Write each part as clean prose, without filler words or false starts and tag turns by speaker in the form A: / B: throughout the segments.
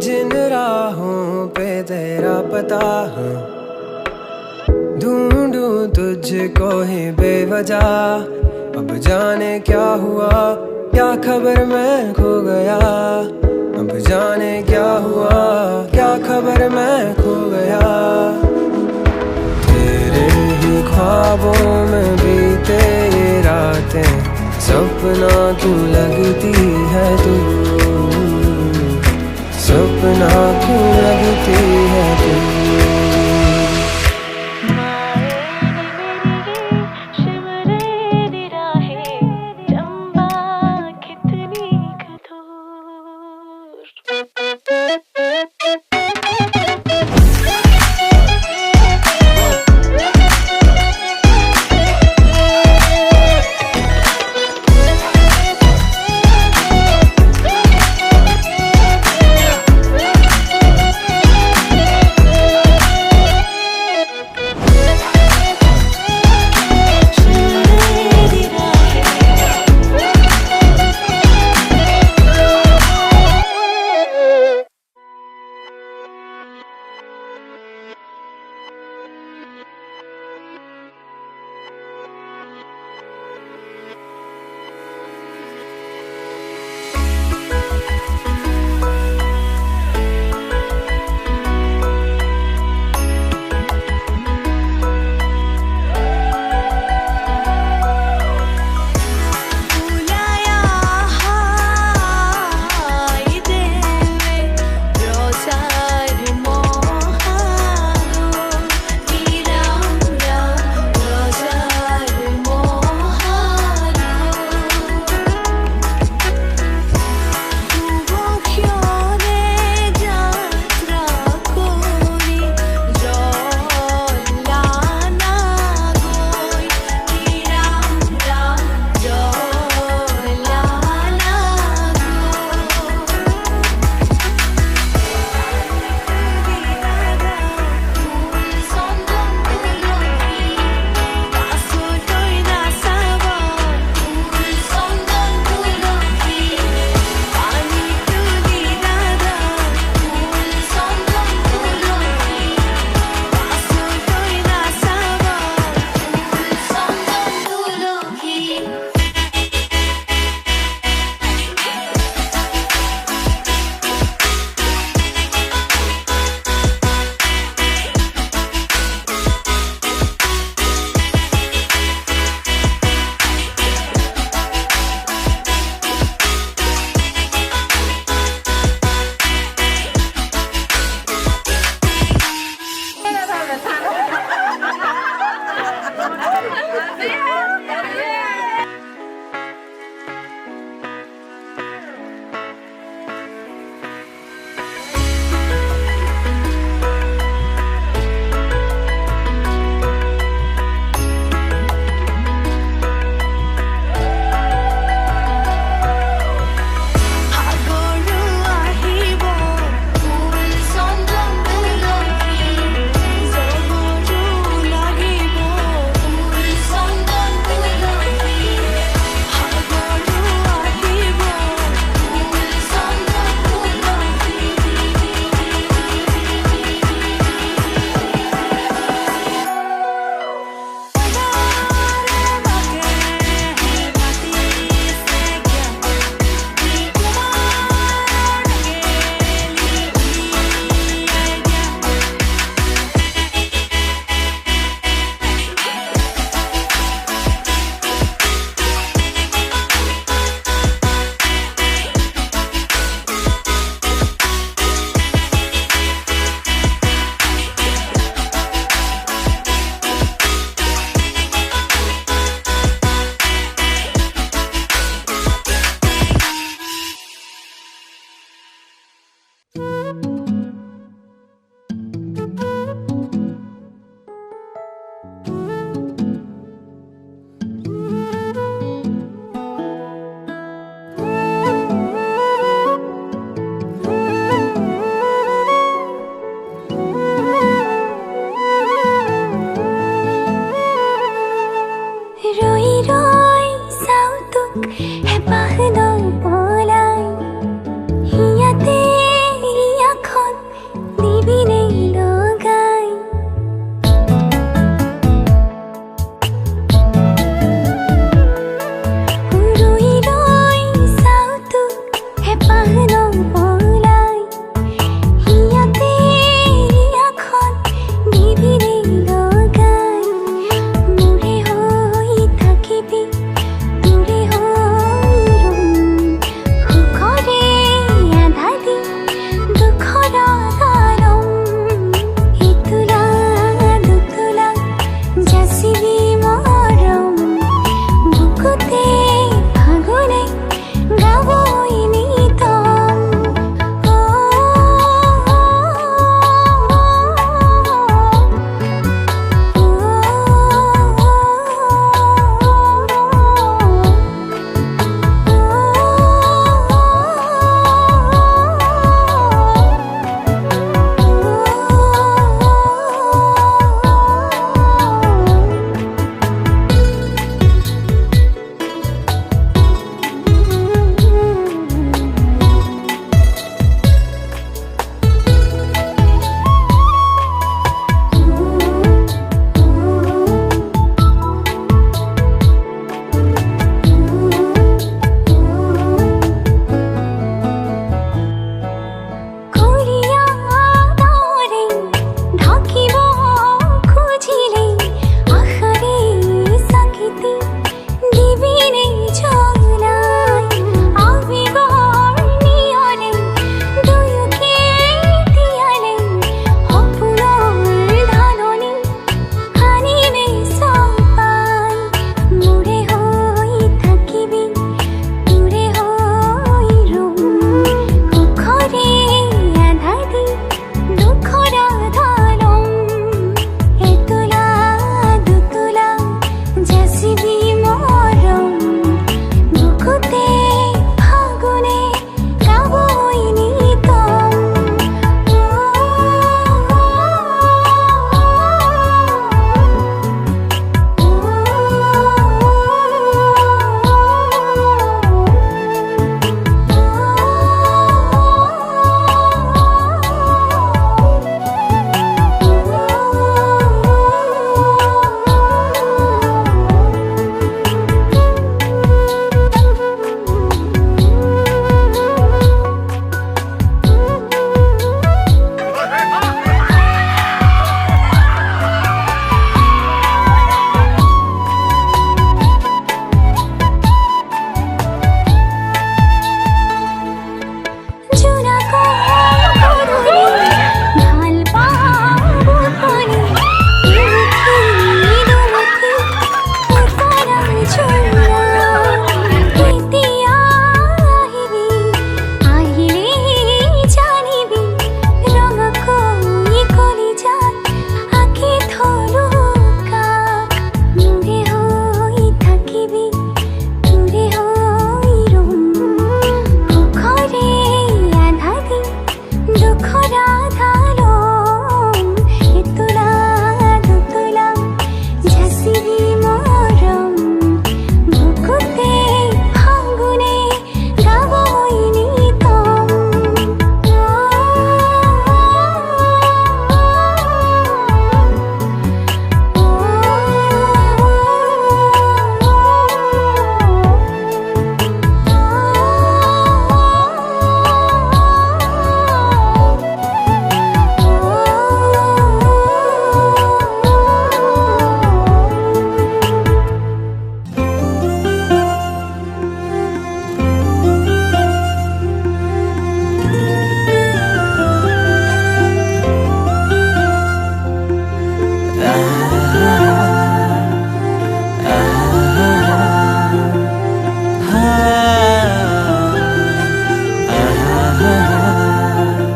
A: जिन राहों पे तेरा पता है, ढूंढूं तुझको ही बेवजह। अब जाने क्या हुआ, क्या खबर मैं खो गया। अब जाने क्या हुआ, क्या खबर मैं खो गया। तेरे ही ख्वाबों में बीते ये रातें, सपना क्यों लगती है तू, सपना क्यों लगती है तू।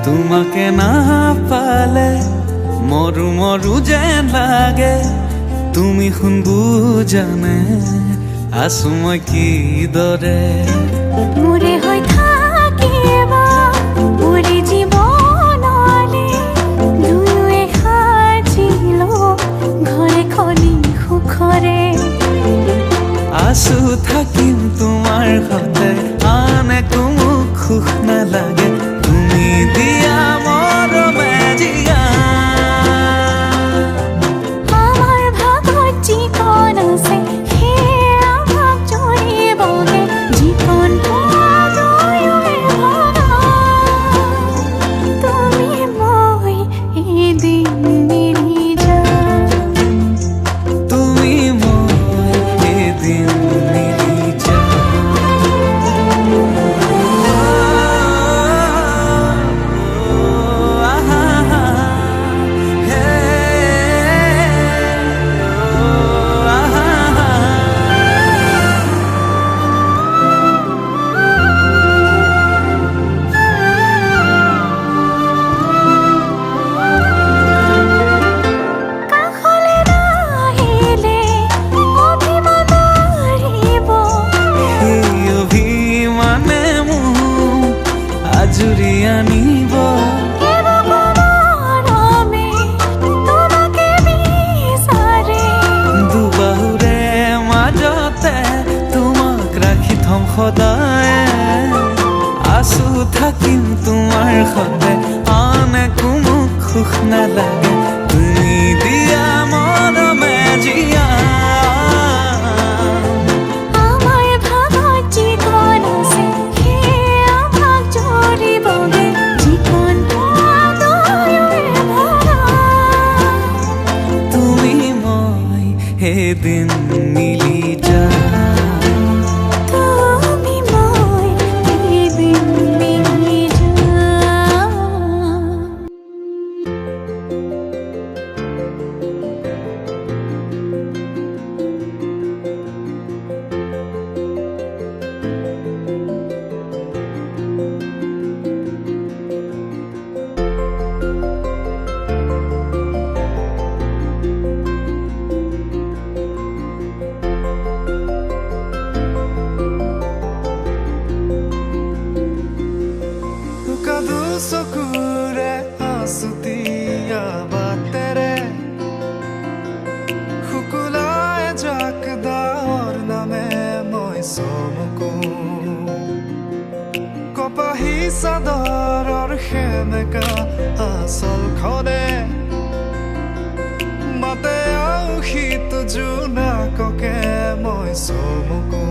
B: তোমাকে না পালে মরু মরু যেন লাগে তুমি শুন বুজানে আছো মই কিদৰে
C: মোৰে হৈ থাকিবা মোৰে জীৱনলে দুয়োৱে সাজিলো ঘৰে খনি সুখৰে
B: আছো থাকিম তোমাৰ সতে আন একো মোক সুখ নালাগে তুমি দিয়া মৰমে জিয়া
C: আমাৰ ভাগত যিকণ আছে সেয়া ভাগ জৰিবগে যিকণ পোৱা দুয়োৱে ভগা তুমি মই এদিন মিলি যাম
B: তুমি মই এদিন মিলি
C: কাষলৈ নাহিলে অভিমান আহিব
B: সেই অভিমানে মোক আজৰি আনিব
C: মৰমে তোমাকে বিচাৰে
B: দুবাহুৰে মাজতে তোমাক ৰাখি থম সদায় আছো থাকিম তোমাৰ সতে আন একো মোক সুখ নালাগে তুমি দিয়া মৰমে জিয়া
C: আমাৰ ভাগত যিকণ আছে সেয়া ভাগ জৰিবগে যিকণ পোৱা দুয়োৱে ভগা
B: তুমি মই এদিন মিলি যাম
C: তুমি মই এদিন মিলি যাম
A: কাদু চকুৰে আছুতীয়া বাটেৰে শুকুলাই জাক দাৱৰ নামে মই চমকো কপাহী চাদৰৰ সেমেকা আচলখনে মাতে আউসীত জোনাককে মই চমকো